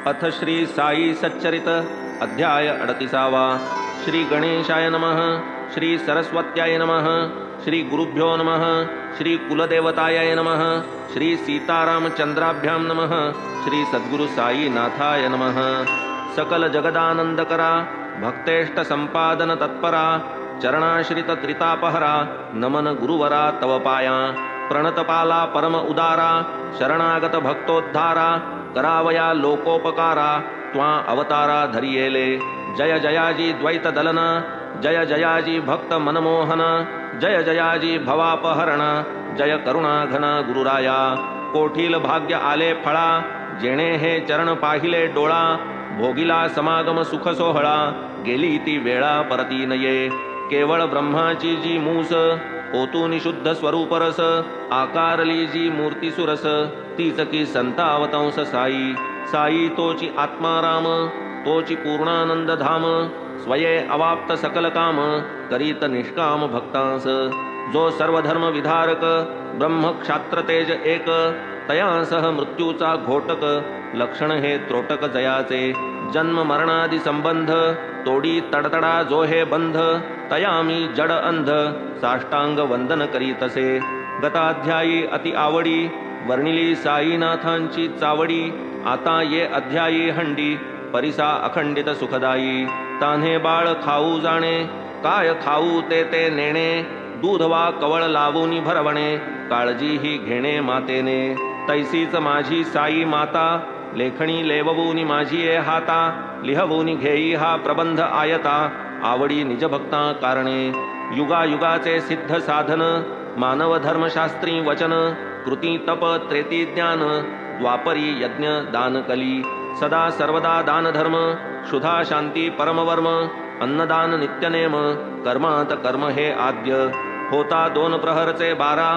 अथ श्री साई सच्चरित अध्याय 38। श्री गणेशाय नमः। श्री सरस्वत्याय नमः। श्री गुरुभ्यो नमः। श्री कुलदेवताय नमः। श्री सीतारामचंद्राभ्यां नमः। श्री सद्गुरु साई नाथाय नमः। सकल जगदानंदकरा भक्तेष्ट संपादन तत्परा चरणाश्रित त्रितापहरा नमन गुरुवरा तव पाया प्रणतपाला परम उदारा शरणागत भक्तोद्धारा करावया लोकोपकारा त्वा अवतारा धरियेले। जय जयाजी द्वैत दलन जय जयाजी भक्त मनमोहन जय जयाजी भवापहरण जय करुणा घन गुरुराया। कोठील भाग्य आले फळा जेणे हे चरण पाहिले डोळा भोगिला समागम सुख सोहळा गेली ती वेळा परती नये। केवळ ब्रह्माची जी मूस ओतून शुद्ध स्वरूप रस आकारली जी मूर्ती सुरस तीच की संतावतंस साई। साई तोची आत्माराम तोची पूर्णानंद धाम स्वये अवाप्त सकल काम करीत निष्काम भक्तांस। जो सर्वधर्म विधारक ब्रह्म क्षात्र तेज एक तयांसह मृत्यूचा घोटक लक्षण हे त्रोटक जयाचे। जन्म मरणादि संबंध तोडी तडतडा जो हे बंध तयामी जड अंध साष्टांग वंदन करीतसे। गताध्यायी अति आवडी वर्णिली साईनाथांची चावडी आता ये अध्यायी हंडी परिसा अखंडित सुखदायी। तान्हे बाळ खाऊ जाणे काय खाऊ ते ते नेणे दूध वा कवळ लावूनी भरवणे काळजी ही घेणे मातेने। तैसीच माझी साई माता लेखणी लेववूनी माझी ये हाता लिहवूनी घेई हा प्रबंध आयता आवडी निजभक्ता कारणे। युगायुगाचे सिद्ध साधन मानव धर्मशास्त्री वचन कृती तप त्रेती ज्ञान द्वापरी यज्ञ दान कली सदा सर्वदा दान धर्म क्षुधा शांती परमवर्म अन्नदान नित्यनेम कर्मात कर्म हे आद्य। होता दोन प्रहरचे 12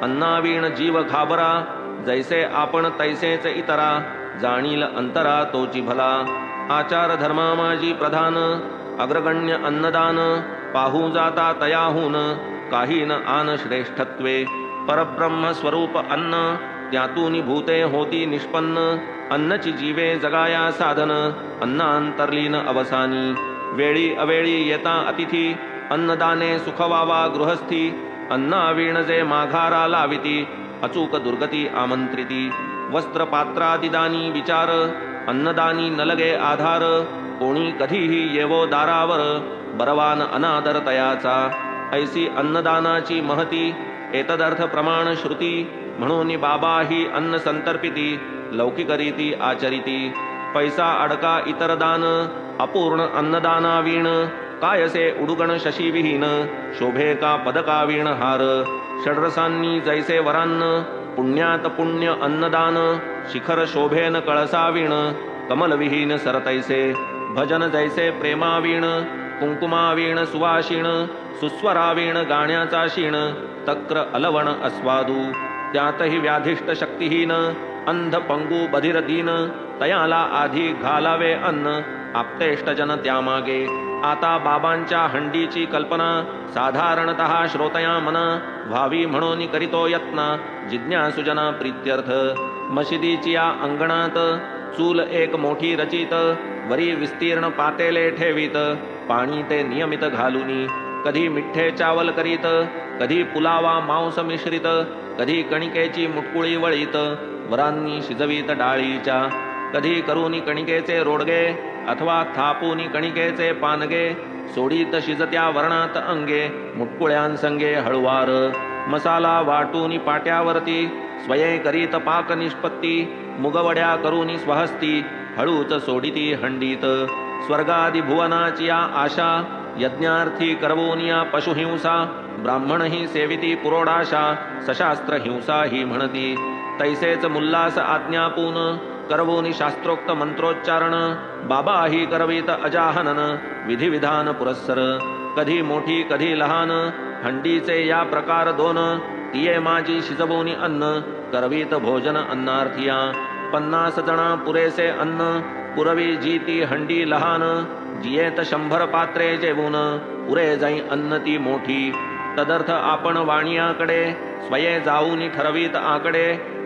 अन्नावीण जीव घाबरा जैसे आपण तैसेच इतरा जाणील अंतरा तोची भला। आचार धर्मा माझी प्रधान अग्रगण्य अन्नदान पाहू जाता तयाहून काही न आन श्रेष्ठत्वे। परब्रह्म स्वरूप अन्न त्यातून भूते होती निष्पन्न अन्नची जीवे जगाया साधन अन्नांतर्लीन अवसानी। वेळी अवेळी येता अतिथी अन्नदाने सुखवावा गृहस्थी अन्नावीण जे माघारा लाविती अचूक दुर्गती आमंत्रिती। वस्त्र पात्रादिदानी विचार अन्नदानी नलगे आधार कोणी कधीही येवो दारावर बरवान अनादर तयाचा। ऐसी अन्नदानाची महती एतदर्थ प्रमाण श्रुती म्हणून बाबा ही अन्न संतर्पिती लौकिकरीती आचरिती। पैसा अडका इतर दान अपूर्ण अन्नदानावीण कायसे उडुगण शशीविहीन शोभे का पदकावीण हार। षड्रसांनी जैसे वरान्न पुण्यात पुण्य अन्नदान शिखर शोभेन कळसावीण कमलविहीन सरतैसे। भजन जैसे प्रेमावीण कुंकुमावीण सुवाशीण सुस्वरावीण गाण्याचा शीण तक्र अलवण अस्वादू। त्यातही व्याधिष्ट शक्तिहीन अंध पंगू बधिर दीन तयाला आधी घालावे अन्न आप्तेष्टजन त्यामागे। आता बाबांच्या हंडीची कल्पना साधारणतः श्रोतया मना व्हावी म्हणून करीतो यत्न जिज्ञासुजना प्रीत्यर्थ। मशिदीची या अंगणात चूल एक मोठी रचित वरी विस्तीर्ण पातेले ठेवीत पाणी ते नियमित घालूनी कधी मिठ्ठे चावल करीत कधी पुलावा मांस मिश्रित कधी कणिकेची मुटकुळी वळीत वरांनी शिजवीत डाळीच्या कधी करूनी कणिकेचे रोडगे अथवा थापूनी कणिकेचे पानगे सोडीत शिजत्या वर्णात अंगे मुटकुळ्यांसंगे हळुवार। मसाला वाटूनी पाट्यावरती स्वये करीत पाक निष्पत्ती मुगवड्या करूनी स्वहस्ती हळूच सोडिती हंडीत। स्वर्गादि भुवनाची या आशा यज्ञार्थी करवोनिया पशुहिंसा ब्राह्मण ही सेविती पुरोडाशा सशास्त्र हिंसा ही म्हणती। तैसेच मुल्लास आज्ञापून करवोनी शास्त्रोक्त मंत्रोच्चारण बाबा ही करवीत अजाहनन विधिविधान पुरस्सर। कधी मोठी कधी लहान हंडीचे या प्रकार दोन तिये माझी शिजवोनी अन्न करवीत भोजन अन्नार्थिया। 50 जना पुरेसे अन्न पुरवी जी ती हंडी लहान जियेत 100 पात्रे जेवून पुरे जाई अन्न ती मोठी। तदर्थ आपण वाणियाकडे स्वये जाऊनी ठरवीत आकडे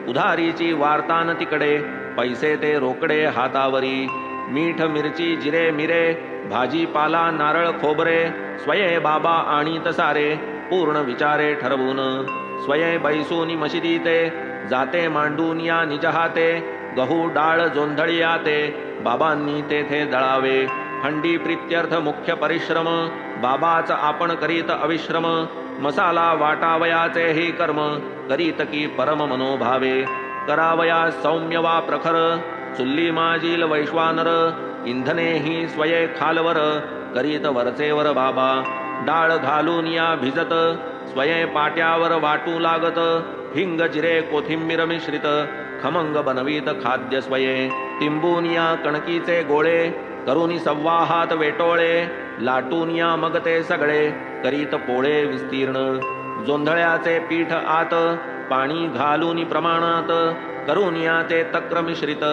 उधारीची वार्तान तिकडे पैसे ते रोकडे हातावरी, मीठ मिरची जिरे मिरे, भाजीपाला नारळ खोबरे, स्वये बाबा आणीत सारे, पूर्ण विचारे ठरवून. स्वये बैसूनी मशिदीते, जाते मांडून या निज हाते, गहू डाळ जोंधळी याते, बाबांनी तेथे दळावे. हंडी प्रीत्यर्थ मुख्य परिश्रम, बाबाच आपण करीत अविश्रम, मसाला वाटावयाचे हे कर्म, करीत की परम मनोभावे. करावया सौम्य वा प्रखर, चुल्ली माजील वैश्वानर, इंधने ही स्वये खालवर, करीत वरचेवर बाबा. डाळ घालून या भिजत, स्वये पाट्यावर वाटू लागत, हिंग जिरे कोथिंबीर मिश्रित, खमंग बनवीत खाद्य स्वये. तिंबून या कणकीचे गोळे, करुनी सव्वा हात वेटोळे, लाटून या मग ते सगळे, करीत पोळे विस्तीर्ण. जोंधळ्याचे पीठ आत, पाणी घालून प्रमाणात, करून या ते तक्र मिश्रित,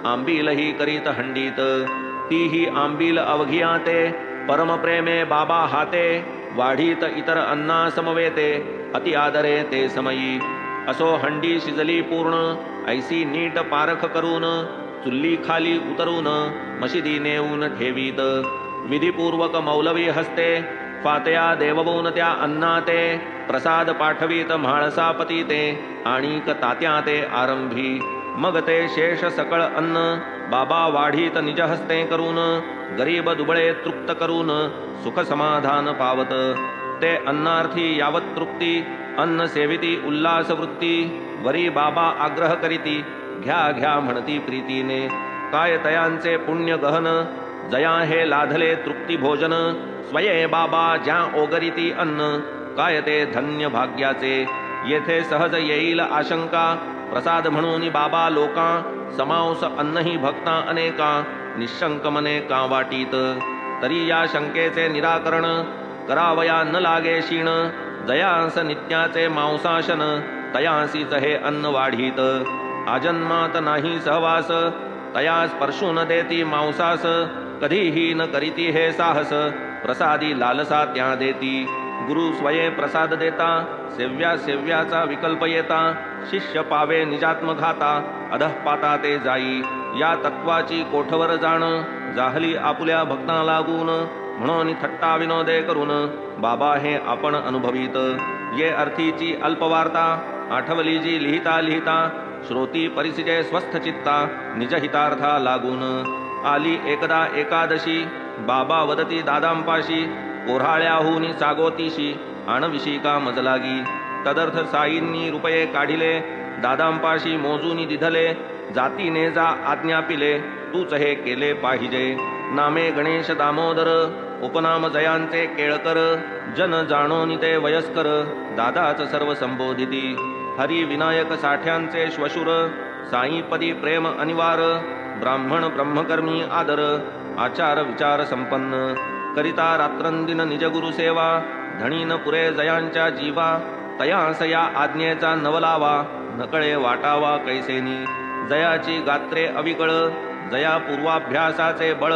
आंबीलही करीत हंडीत. तीही आंबील अवघिया ते, परमप्रेमे बाबा हाते, वाढीत इतर अन्ना समवेते, अति आदरे ते समयी. असो हंडी शिजली पूर्ण, ऐसी नीट पारख करून, चुल्ली खाली उतरून, मशिदी नेऊन ठेवीत. विधिपूर्वक मौलवी हस्ते, फातया देववून त्या अन्नाते, प्रसाद पाठवीत म्हाळसापती ते, आणिक तात्या ते आरंभी. मग ते शेष सकळ अन्न, बाबा वाढीत निज हस्ते करून, गरीब दुबळे तृप्त करून, सुख समाधान पावत. ते अन्नार्थी यावत तृप्ती, अन्न सेविती उल्हास वृत्ती, वरी बाबा आग्रह करीती, घ्या घ्या म्हणती प्रीतीने. काय तयांचे पुण्य गहन, जया हे लाधले तृप्ती भोजन, स्वये बाबा ज्या ओगरीती अन्न, काय ते धन्य भाग्याचे. येथे सहज येईल आशंका, प्रसाद म्हणून बाबा लोका, समांस अन्नही भक्ता अनेका, निशंक मने का वाटीत. तरी या शंकेचे निराकरण, करावया न लागे क्षीण, जयांस नित्याचे मांसाशन, तयासीच हे अन्न वाढीत. आजन्मात नाही सहवास, तया स्पर्शून देती मांसास, कधीही न करीती हे साहस, प्रसादी लालसा त्या देती. गुरु स्वये प्रसाद देता, सेव्या सेव्याचा विकल्प येता, शिष्य पावे निजात्मघाता, अधःपाता ते जाई. या तत्वाची कोठवर जाण, जाहली आपुल्या भक्ता लागून, म्हणून थट्टा विनोदे करून, बाबा हे आपण अनुभवीत. ये अर्थीची अल्पवार्ता, आठवली जी लिहिता लिहिता, श्रोती परिसिजे स्वस्थ चित्ता, निजहितार्था लागून. आली एकदा एकादशी, बाबा वदती दादांपाशी, कोऱ्हाळ्याहून सागोतीशी, आणविशी का मजलागी. तदर्थ साईंनी रुपये काढिले, दादांपाशी मोजूनी दिधले, जातीने जा आज्ञा पिले, तूच हे केले पाहिजे. नामे गणेश दामोदर, उपनाम जयांचे केळकर, जन जाणोनी ते वयस्कर, दादाच सर्व संबोधिती. हरी विनायक साठ्यांचे श्वशुर, साईपदी प्रेम अनिवार, ब्राह्मण ब्रह्मकर्मी आदर, आचार विचार संपन्न. करिता रात्रंदिन निजगुरु सेवा, धणीन पुरे जयांच्या जीवा, तयास या आज्ञेचा नवलावा, नकळे वाटावा कैसेनी. जयाची गात्रे अविकळ, जया पूर्वाभ्यासाचे बळ,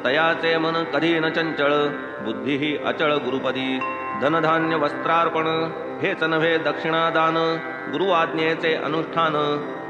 तयाचे मन कधी न चंचळ, बुद्धीही अचळ गुरुपदी. धनधान्य वस्त्रार्पण, हेच नव्हे दक्षिणादान, गुरु आज्ञेचे अनुष्ठान,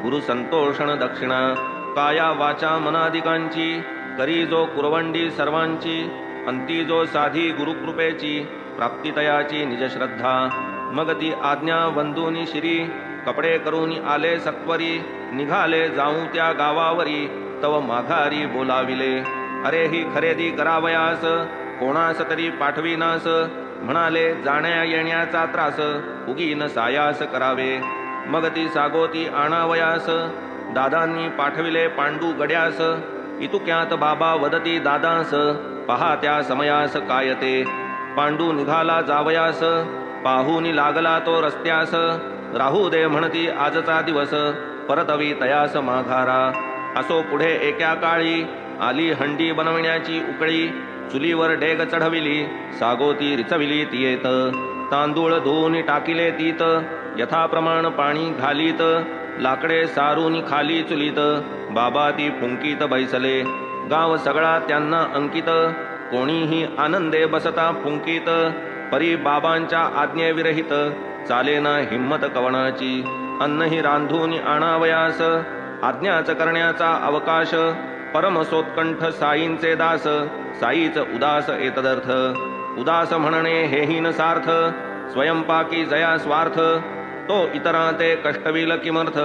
गुरु संतोषण दक्षिणा. काया वाचा मनादिकांची, करी जो कुरवंडी सर्वांची, अंती जो साधी गुरुकृपेची, प्राप्तितयाची निजश्रद्धा. मग ती आज्ञा वंदुनी शिरी, कपडे करून आले सत्वरी, निघाले जाऊ त्या गावावरी, तव माघारी बोलाविले. अरे ही खरेदी करावयास, कोणास तरी पाठविनास, म्हणाले जाण्या येण्याचा त्रास, उगीन सायास करावे. मग ती सागोती आणावयास, दादांनी पाठविले पांडू गड्यास, इतुक्यात बाबा वदती दादांस, पहा त्या समयास काय ते. पांडू निघाला जावयास, पाहूनी लागला तो रस्त्यास, राहू दे म्हणती आजचा दिवस, परतवी तयास माघारा. असो पुढे एका काळी, आली हंडी बनविण्याची उकळी, चुलीवर डेग चढविली, सागोती रिचविली तियेत. तांदूळ धुवून टाकिले तीत, यथाप्रमाण पाणी घालीत, लाकडे सारून खाली चुलीत, बाबा ती फुंकीत बैसले. गाव सगळा त्यांना अंकित, कोणीही आनंदे बसता फुंकीत, परी बाबांच्या आज्ञेविरहित, चालेना हिम्मत कवणाची. अन्नही रांधून आणावयास, आज्ञाच करण्याचा अवकाश परमसोत्कंठ साईंचे दास साईच उदास एतदर्थ उदास म्हणणे हेही न सार्थ स्वयंपाकी जया स्वार्थ तो इतरा ते कष्टविल किमर्थ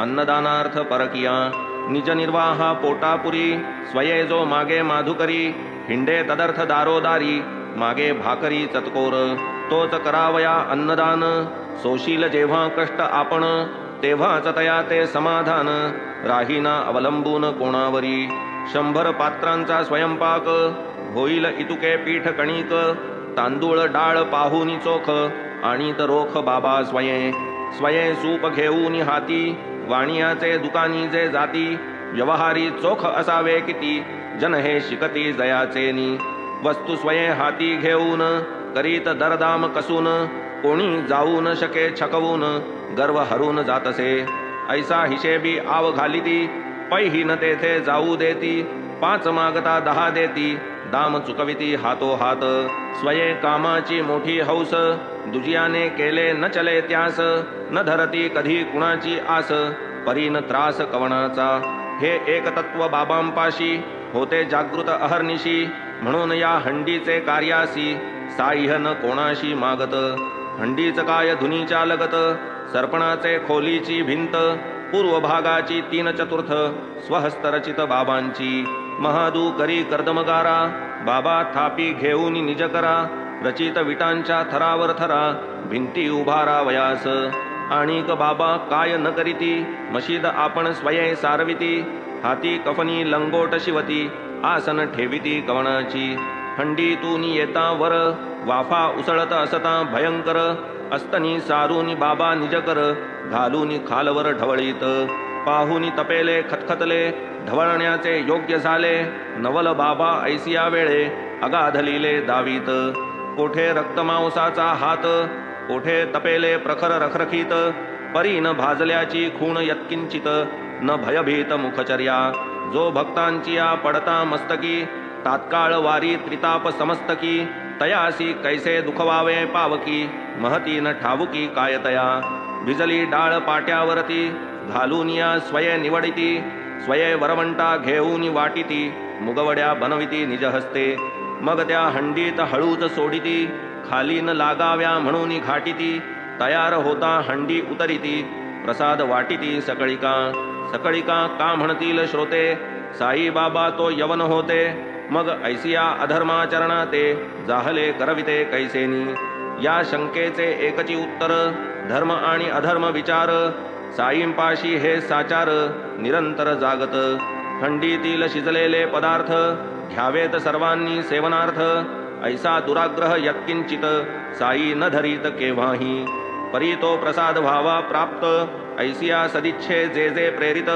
अन्नदानार्थ परकिया निज निर्वाहा पोटापुरी स्वये जो मागे माधुकरी हिंडे तदर्थ दारोदारी मागे भाकरी चतकोर तोच करावया अन्नदान सोशील जेव्हा कष्ट आपण तेव्हाच तया ते समाधान राहीना अवलंबून कोणावरी 100 पात्रांचा स्वयंपाक होईल इतुके पीठ कणिक तांदूळ डाळ पाहुनी चोख आणि रोख बाबा स्वये सूप घेऊन हाती वाणियाचे दुकानी जे जाती व्यवहारी चोख असावे किती जन हे शिकती जयाचेनी वस्तू स्वये हाती घेऊन करीत दरदाम कसून कोणी जाऊ न शके छकवून गर्व हरून जातसे ऐसा हिशेबी आव घालिती पैही न तेथे जाऊ देती 5 मागता 10 देती दाम चुकविती हातो हात स्वये कामाची मोठी हौस दुजियाने केले न चले त्यास न धरती कधी कुणाची आस परीन त्रास कवणाचा हे एक तत्व बाबांपाशी होते जागृत अहर्निशी म्हणून या हंडीचे कार्यासी साह्य न कोणाशी मागत हंडीच काय धुनीच्या लगत सर्पणाचे खोलीची भिंत पूर्व भागाची 3/4 स्वहस्तरचित बाबांची महादू करी कर्दमगारा बाबा थापी घेऊन निज करा रचित विटांच्या थरावर थरा भिंती उभारा वयास आणिक बाबा काय न करीती मशीद आपण स्वये सारविती हाती कफनी लंगोट शिवती आसन ठेविती कवणाची हंडीतून येता वर वाफा उसळत असता भयंकर अस्तनी सारूनी बाबा निजकर घालूनी खालवर ढवळीत पाहुनी तपेले खतखतले ढवळण्याचे योग्य झाले नवल बाबा ऐसिया वेळे अगाधलीले दावीत कोठे रक्तमांसाचा हात कोठे तपेले प्रखर रखरखीत परी न भाजल्याची खूण यत्किंचित न भयभीत मुखचर्या जो भक्तांची या पडता मस्तकी तात्काळ वारी त्रिताप समस्तकी तयासी कैसे दुखवावे पावकी महती न ठावुकी कायतया भिजली डाळ पाट्यावरती घालून या स्वये निवडिती स्वये वरवंटा घेऊन वाटिती मुगवड्या बनविती निज हस्ते मग त्या हंडीत हळूच सोडिती खाली न लागाव्या म्हणून घाटिती तयार होता हंडी उतरिती प्रसाद वाटिती सकळिका का म्हणतील श्रोते साई बाबा तो यवन होते मग ऐसिया अधर्माचरणा ते जाहले करविते कैसेनी या शंकेचे एकची उत्तर धर्म आणि अधर्म विचार साईंपाशी हे साचार निरंतर जागत हंडीतील शिजलेले पदार्थ घ्यावेत सर्वांनी सेवनार्थ ऐसा दुराग्रह यत्किंचित साई न धरीत केव्हाही परी तो प्रसाद व्हावा प्राप्त ऐसिया सदिच्छे जे जे प्रेरित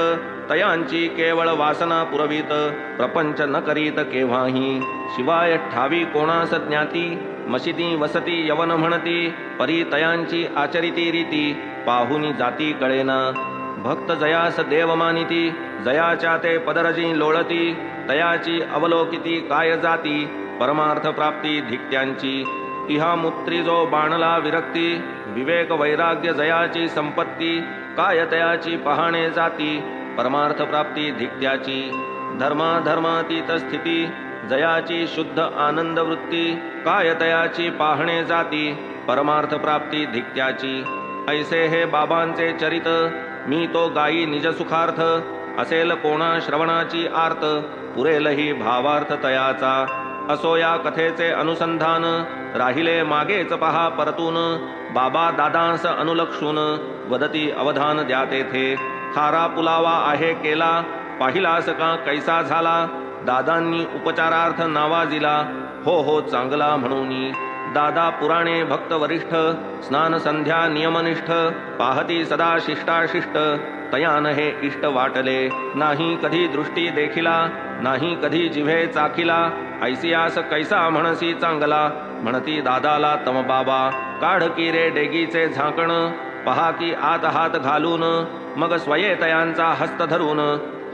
तयांची केवळ वासना पुरवित प्रपंच न करीत केव्हाही शिवाय ठावी कोणास ज्ञाती मशिदी वसती यवन म्हणती परी तयांची आचरिती रीती पाहुनी जाती कळेना भक्त जयास देव मानिती जयाच्या ते पदरजी लोळती तयाची अवलोकिती काय जाती परमार्थ प्राप्ती धिक्त्यांची इहा मुत्री जो बाणला विरक्ती विवेक वैराग्य जयाची संपत्ती काय तयाची पहाणे जाती परमार्थ प्राप्ती धिक्त्याची धर्माधर्मातीत स्थिती जयाची शुद्ध आनंद वृत्ती काय तयाची पाहणे जाती परमार्थ प्राप्ती धिक्त्याची ऐसे हे बाबांचे चरित मी तो गायी निज सुखार्थ असेल कोणा श्रवणाची आर्त पुरेलही भावार्थ तयाचा असो या कथेचे अनुसंधान राहिले मागेच पहा परतून बाबा दादांस अनुलक्षून वदती अवधान द्या तेथे खारा पुलावा आहे केला पाहिलास का कैसा झाला दादांनी उपचारार्थ नावाजिला हो चांगला म्हणून दादा पुराणे भक्त वरिष्ठ स्नान संध्या नियमनिष्ठ पाहती सदा शिष्टाशिष्ट तयान हे इष्ट वाटले नाही कधी दृष्टी देखिला नाही कधी जिव्हे चाखिला ऐसियास कैसा म्हणसी चांगला म्हणती दादाला तम बाबा काढ की रे डेगीचे झाकण पहा की आत हात घालून मग स्वये तयांचा हस्त धरून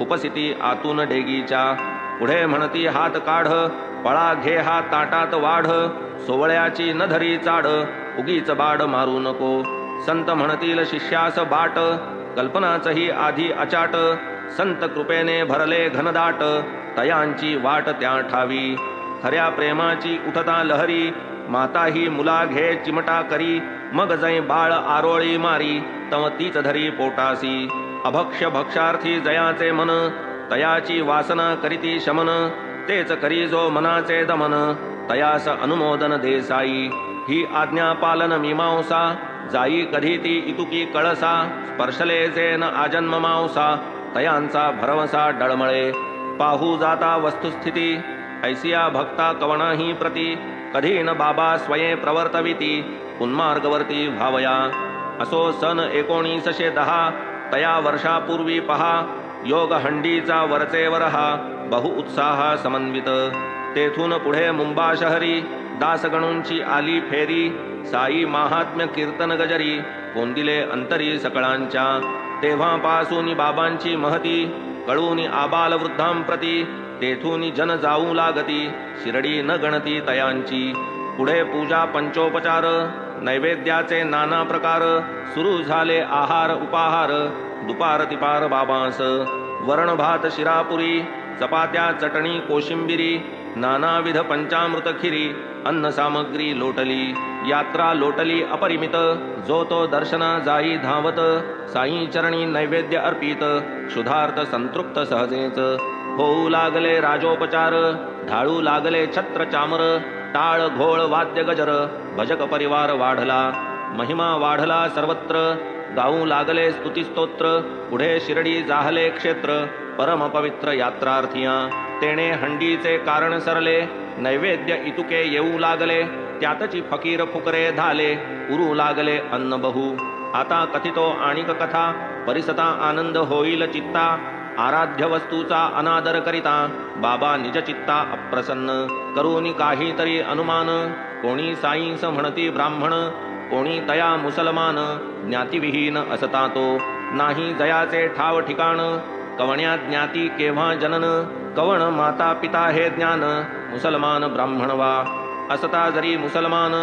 उपसिती आतून डेगीच्या पुढे म्हणती हात काढ पळा घे हा ताटात वाढ सोवळ्याची न धरी चाड उगीच बाड मारू नको संत म्हणतील शिष्यास बाट कल्पनाचही आधी अचाट, संत कृपेने भरले घनदाट, तयांची वाट त्या ठावी, खऱ्या प्रेमाची उठता लहरी, माता ही मुला घे चिमटा करी, मग जै बाळ आरोळी मारी, तव तीच धरी पोटासी, अभक्ष भक्षार्थी जयाचे मन, तयाची वासना करीती शमन, तेच करी जो मनाचे दमन, तयास अनुमोदन देसाई, ही आज्ञा पालन मीमांसा, जाई कधी ती इतुकी कळसा, स्पर्शले जेन आजन्म मांसा, तयांचा भरवसा डळमळे, पाहू जाता वस्तुस्थिती, ऐसिया भक्ता कवणाही प्रती, कधी न बाबा स्वये प्रवर्तविती, उन्मार्गवर्ती भावया, असो सन 1910, तया वर्षापूर्वी पहा, योग हंडीचा वरचेवर हा, बहु उत्साह समन्वित, तेथून पुढे मुंबा शहरी, दासगणूंची आली फेरी, साई महात्म्य कीर्तन गजरी, कोंदिले अंतरी सकळांच्या, तेव्हापासून बाबांची महती, कळूनी आबाल वृद्धांप्रती, तेथून जन जाऊ लागती, शिरडी न गणती तयांची, पुढे पूजा पंचोपचार, नैवेद्याचे नाना प्रकार, सुरू झाले आहार उपाहार, दुपार तिपार बाबांस, वरण भात शिरापुरी, चपात्या चटणी कोशिंबिरी, नानाविध पंचामृत खिरी, अन्न सामग्री लोटली, यात्रा लोटली अपरिमित, जो तो दर्शना जाई धावत, साई चरणी नैवेद्य अर्पित, क्षुधार्थ संतृप्त सहजेच, होऊ लागले राजोपचार, ढाळू लागले छत्र चामर, टाळ घोळ वाद्य गजर, भजक परिवार वाढला, महिमा वाढला सर्वत्र, गाऊ लागले स्तुतिस्तोत्र, पुढे शिरडी जाहले क्षेत्र, परम पवित्र यात्रार्थिया, तेणे हंडीचे कारण सरले, नैवेद्य इतुके येऊ लागले, त्यातची फकीर फुकरे झाले, उरू लागले अन्न बहु, आता कथितो आणिक कथा, परिसता आनंद होईल चित्ता, आराध्य वस्तूचा अनादर करिता, बाबा निज चित्ता अप्रसन्न, करूनी काहीतरी अनुमान, कोणी साईंस म्हणती ब्राह्मण, कोणी तया मुसलमान, ज्ञातिविहीन असता तो, नाही जयाचे ठाव ठिकाण, कवण्या ज्ञाती केव्हा जनन, कवण माता पिता हे ज्ञान, मुसलमान ब्राह्मण वा, असता जरी मुसलमान,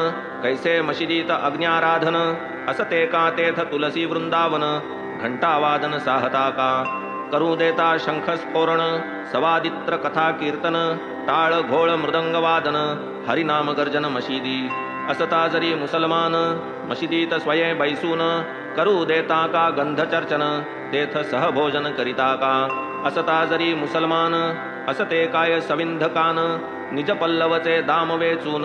कैसे मशिदीत अग्न्याराधन, असते का तेथ तुलसी वृंदावन, घंटावादन साहता का, करू देता शंखस्फोरण, सवादित्र कथा कीर्तन, टाळ घोळ मृदंगवादन, हरिनाम गर्जन मशिदी, असता जरी मुसलमान, मशिदीत स्वये बैसून, करू देता का गंधचर्चन, तेथ सहभोजन करिता का, असता जरी मुसलमान, असते काय सविंधकान, निज पल्लवचे दाम वेचून,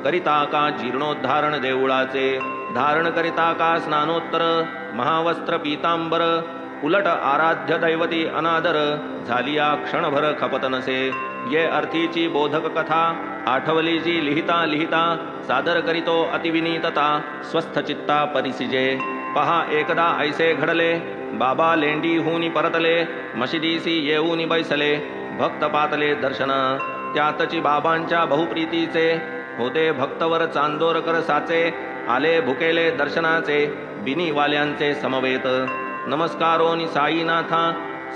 करिता का जीर्णोद्धारण देऊळाचे, धारण करिता का स्नानोत्तर, महावस्त्र पीतांबर, उलट आराध्य दैवती अनादर, झालिया क्षणभर खपत नसे, ये अर्थीची बोधक कथा, आठवली जी लिहिता लिहिता, सादर करीतो अतिविनीतता, स्वस्थ चित्ता परिसिजे, पहा एकदा ऐसे घडले, बाबा लेंडीहूनी परतले, मशिदीसी येऊनी बैसले, भक्त पातले दर्शन, त्यातची बाबांच्या बहुप्रीतीचे, होते भक्तवर चांदोरकर साचे, आले भुकेले दर्शनाचे, बिनीवाल्यांचे समवेत, नमस्कारोनी साईनाथा,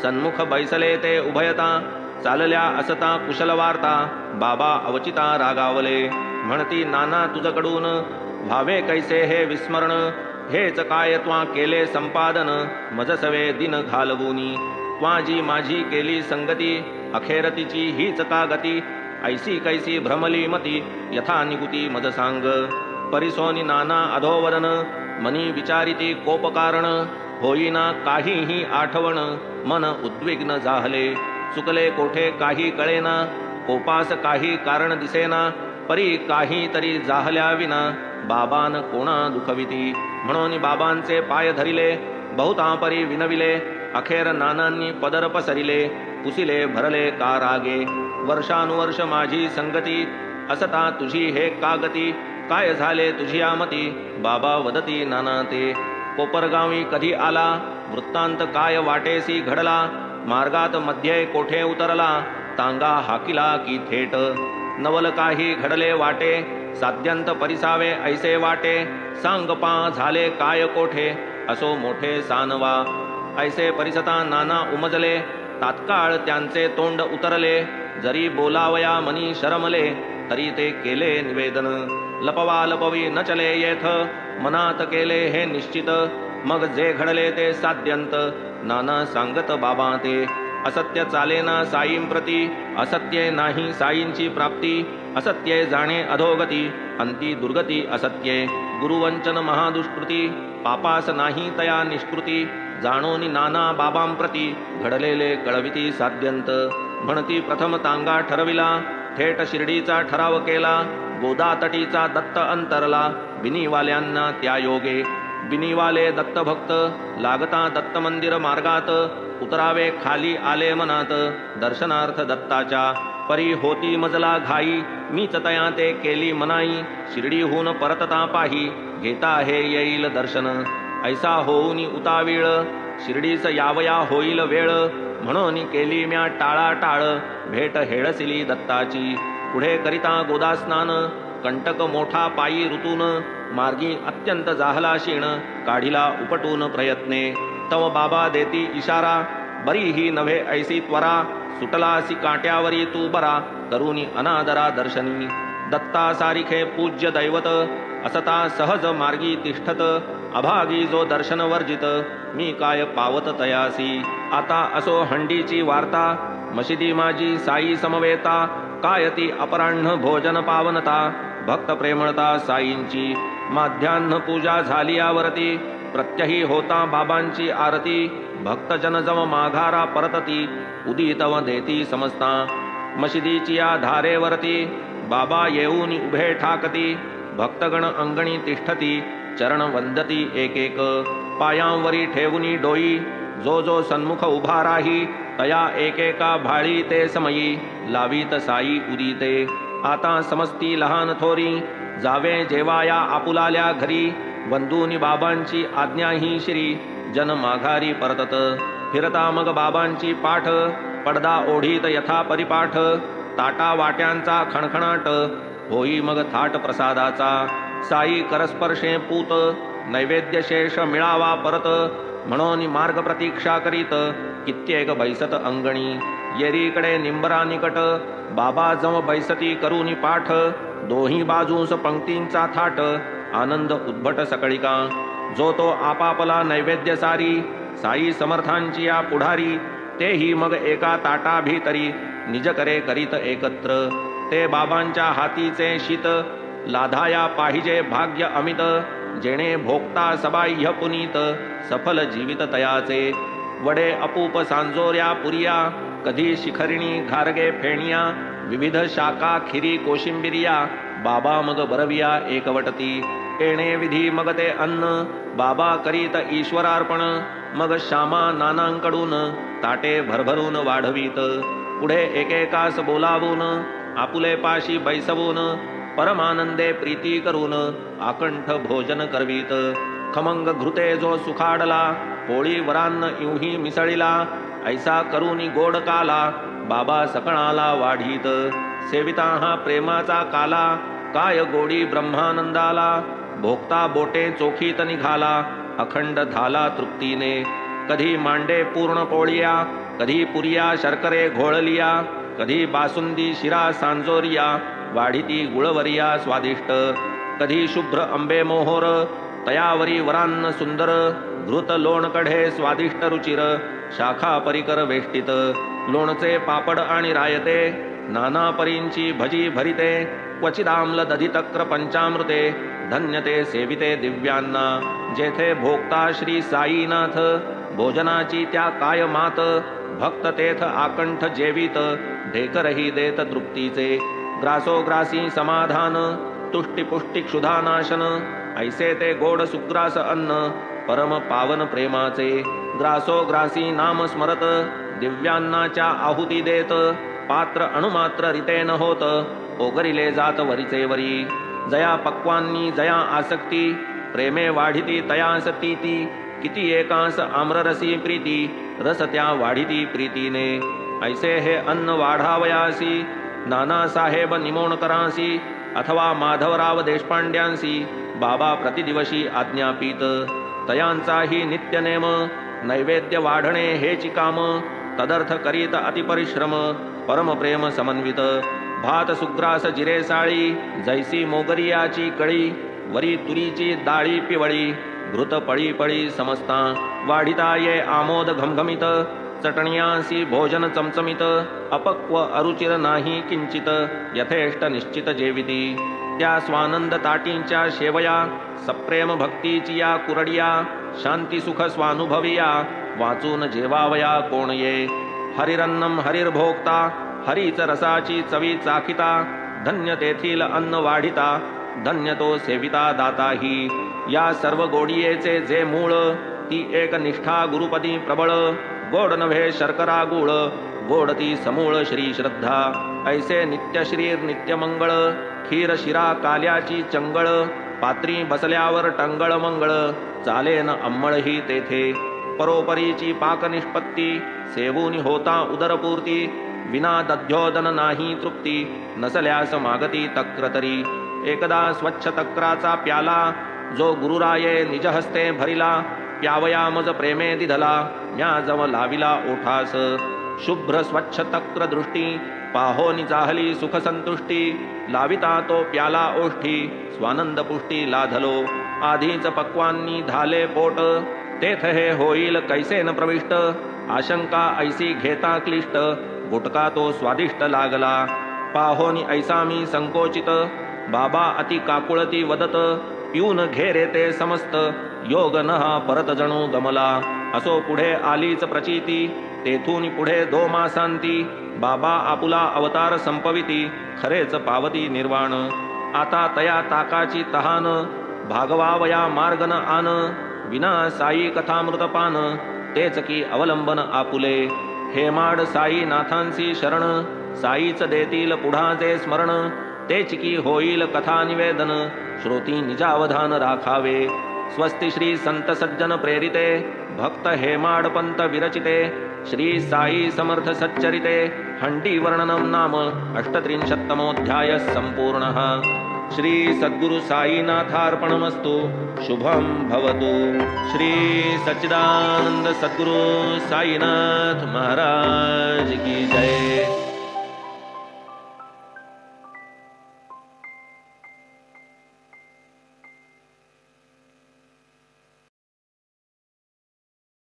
सन्मुख बैसले ते उभयता, चालल्या असता कुशल वार्ता, बाबा अवचिता रागावले, म्हणती नाना तुझकडून, व्हावे कैसे हे विस्मरण, हेच काय त्वा केले संपादन, मजसवे दिन घालवूनी, त्वा जी माझी केली संगती, अखेर तिची हीच का गती, ऐसी कैसी भ्रमली मती, यथा निगुती मज सांग, परिसोनी नाना अधोवदन, मनी विचारिती कोपकारण, होईना काहीही आठवण, मन उद्विग्न जाहले, चुकले कोठे काही कळेना, कोपास काही कारण दिसेना, परी काही तरी जाहल्या विना, बाबान कोणा दुखविती, म्हणून बाबांचे पाय धरिले, बहुतांपरी विनविले, अखेर नानांनी पदर पसरिले, पुसिले भरले का रागे, वर्षानुवर्ष माझी संगती, असता तुझी हे कागती, काय झाले तुझी आमती, बाबा वदती नाना ते, कोपरगावी कधी आला, वृत्तांत काय वाटेसी घडला, मार्गात मध्ये कोठे उतरला, तांगा हाकिला की थेट, नवल काही घडले वाटे, साध्यंत परिसावे ऐसे वाटे, सांग पा झाले काय कोठे, असो मोठे सानवा, ऐसे परिसता नाना उमजले, तात्काळ त्यांचे तोंड उतरले, जरी बोलावया मनी शरमले, तरी ते केले निवेदन, लपवा लपवी न चले येथ, मनात केले हे निश्चित, मग जे घडले ते साध्यंत नाना सांगत बाबा ते. असत्य चालेना साईं प्रती, असत्ये नाही साईंची प्राप्ती. असत्ये जाणे अधोगती, अंती दुर्गती असत्ये. गुरुवंचन महादुष्कृती, पापास नाही तया निष्कृती. जाणोनी नाना बाबांप्रती, घडलेले कळविती साध्यंत. म्हणती प्रथम तांगा ठरविला, थेट शिर्डीचा ठराव केला. गोदातटीचा दत्त अंतरला, बिनीवाल्यांना त्या योगे. बिनीवाले दत्तभक्त, लागता दत्त मंदिर मार्गात. उतरावे खाली आले मनात, दर्शनार्थ दत्ताच्या. परी होती मजला घाई, मीच तया ते केली मनाई. शिर्डीहून परतता पाही, घेता हे येईल दर्शन. ऐसा होऊनी उतावीळ, शिर्डीस यावया होईल वेळ. म्हणून केली म्या टाळाटाळ, भेट हेळसिली दत्ताची. पुढे करिता गोदास्नान, कंटक मोठा पायी ऋतून. मार्गी अत्यंत जाहला शीण, काढिला उपटून प्रयत्ने. तव बाबा देती इशारा, बरी ही नव्हे ऐसी त्वरा. सुटलासी काट्यावरी तू बरा, करुनी अनादरा दर्शनी. दत्ता सारिखे पूज्य दैवत, असता सहज मार्गी तिष्ठत. अभागी जो दर्शन वर्जित, मी काय पावत तयासी. आता असो हंडीची वार्ता, मशिदी माझी साई समवेता. काय ती अपराह्न भोजन पावनता, भक्त प्रेमळता साईंची. माध्यान्ह पूजा झाली यावरती, प्रत्यही होता बाबांची आरती. भक्तजन जम माघारा परतती, उदितव देती समजता. मशिदीची या धारेवरती, बाबा येऊन उभे ठाकती. भक्तगण अंगणी तिष्ठती, चरण वंदती एक एक. पायांवरी ठेवुनी डोई, जो जो सन्मुख उभा राही. तया एकेका भाळी ते समयी, लावीत साई उदिते. आता समस्ती लहान थोरी, जावे जेवाया आपुलाल्या घरी. बंधूनी बाबांची आज्ञा ही श्री, जन माघारी परतत. फिरता मग बाबांची पाठ, पडदा ओढीत यथा परिपाठ. ताटा वाट्यांचा खणखणाट, होई मग थाट प्रसादाचा. साई करस्पर्शे पूत, नैवेद्य शेष मिळावा परत. म्हणून मार्ग प्रतीक्षा करीत, कित्येक बैसत अंगणी. येरीकडे निंबरा निकट, बाबा जम बैसती करूनी पाठ. दोही बाजूस पंक्तींचा थाट, आनंद उद्भट सकळिका. जो तो आपापला नैवेद्य सारी, साई समर्थांची या पुढारी. तेही मग एका ताटा भीतरी, निज करे करीत एकत्र. ते बाबांच्या हातीचे शीत, लाधाया पाहिजे भाग्य अमित. जेणे भोगता सबाह्य पुनीत, सफल जीवित तयाचे. वडे अपूप सांजोऱ्या पुरिया, कधी शिखरिणी घारगे फेणिया. विविध शाखा खिरी कोशिंबिरिया, बाबा मग बरविया एकवटती. येणे विधी मग ते अन्न, बाबा करीत ईश्वरार्पण. मग श्यामा नानांकडून, ताटे भरभरून वाढवीत. पुढे एकेकास बोलावून, आपुले पाशी बैसवून. परमानंदे प्रीती करून, आकंठ भोजन करवीत. खमंग घृते जो सुखाडला, पोळी वरान्न इवही मिसळीला. ऐसा करूनी गोड काला, बाबा सकळाला वाढीत. सेविता हा प्रेमाचा काला, काय गोडी ब्रह्मानंदाला. भोगता बोटे चोखीत निघाला, अखंड झाला तृप्तीने. कधी मांडे पूर्ण पोळिया, कधी पुरिया शर्करे घोळलिया. कधी बासुंदी शिरा सांजोरिया, वाढीती गुळवरिया स्वादिष्ट. कधी शुभ्र आंबे मोहोर, तयावरी वरान्न सुंदर. घृत लोण कढे स्वादिष्ट रुचिर, शाखा परिकर वेष्टित. लोणचे पापड आणि रायते, नाना परींची भजी भरिते. क्वचिदाम्ल दधितक्र पंचामृते, धन्यते सेविते दिव्यांना. जेथे भोगता श्री साईनाथ, भोजनाची त्या काय मात. भक्त तेथ आकंठ जेवित, ढेकरही देत तृप्तीचे. ग्रासोग्रासी समाधान, तुष्टिपुष्टी क्षुधानाशन. ऐसे ते गोड सुग्रास अन्न, परम पावन प्रेमाचे. ग्रासोग्रासी नाम स्मरत, दिव्यांनाच्या आहुती देत. पात्र अणुमात्र रीते न होत, ओगरिले जात वरीचे वरी. जया पक्वांनी जया आसक्ती, प्रेमे वाढिती तयास तीती. किती एकांस आम्ररसी प्रीती, रस त्या वाढिती प्रीतीने. ऐसे हे अन्न वाढावयासी, नाना साहेब निमोणकरांसी. अथवा माधवराव देशपांड्यांसी, बाबा प्रतिदिवशी आज्ञापित. तयांचाही नित्यनेम, नैवेद्य वाढणे हेची काम. तदर्थ करीत अतिपरिश्रम, परमप्रेम समन्वित. भात सुग्रास जिरे साळी, जैसी मोगरियाची कळी. वरी तुरीची डाळी पिवळी, घृत पळी पळी समजता वाढिता ये आमोद घमघमित चटण्यासी भोजन चमचमित अपक्व अरुचिर नाही किंचित यथेष्ट निश्चित जेविती त्या स्वानंद ताटींच्या शेवया सप्रेम भक्तीची या कुरडिया शांती सुख स्वानुभविया वाचून जेवावया कोण ये हरिरन्नम हरिर्भोक्ता हरीच रसाची चवी चाखिता धन्य तेथील अन्न वाढिता धन्य तो सेविता दाताही या सर्व गोडियेचे जे मूळ ती एक निष्ठा गुरुपदी प्रबळ गोड नव्हे शर्करा गुळ गोड ती समूळ श्री श्रद्धा ऐसे नित्य श्रीर नित्य मंगळ खीर शिरा काल्याची चंगळ पात्री बसल्यावर टंगळ मंगळ चालेन अंमळ ही तेथे परोपरीची पाक निष्पत्ती सेवूनी होता उदरपूर्ती विना दध्योदन नाही तृप्ती नसल्यास मागती तक्र तरी एकदा स्वच्छ तक्राचा प्याला जो गुरुराये निजहस्ते भरिला प्यावया मज प्रेमे दिधला म्या जव लाविला ओठास शुभ्र स्वच्छ तक्र दृष्टी पाहोनी चाहली सुख संतुष्टी लाविता तो प्याला ओष्ठी स्वानंद पुष्टी लाधलो आधीच पक्वांनी धाले पोट तेथ हे होईल कैसे न प्रविष्ट आशंका ऐसी घेता क्लिष्ट गुटका तो स्वादिष्ट लागला पाहोनी ऐसा मी संकोचित बाबा अति काकुळती वदत पिऊन घेरे ते समस्त योग न हा परत जणू गमला असो पुढे आलीच प्रचिती तेथून पुढे 2 मासांती बाबा आपुला अवतार संपविती खरेच पावती निर्वाण आता तया ताकाची तहान भागवावया मार्गन आन विना साई कथामृतपान तेच की अवलंबन आपुले हेमाड साई नाथांसी शरण साईच देतील पुढाचे स्मरण तेच की होईल कथा निवेदन श्रोती निजावधान राखावे स्वस्ति श्री संत सज्जन प्रेरिते भक्त हेमाड पंत विरचिते श्री साई समर्थ सच्चरिते हंडी वर्णनम नाम 38तमोऽध्याय संपूर्णः श्री सद्गुरु साईनाथार्पणमस्तु शुभम भवतु श्री सच्चिदानंद सद्गुरु साईनाथ महाराज की जय।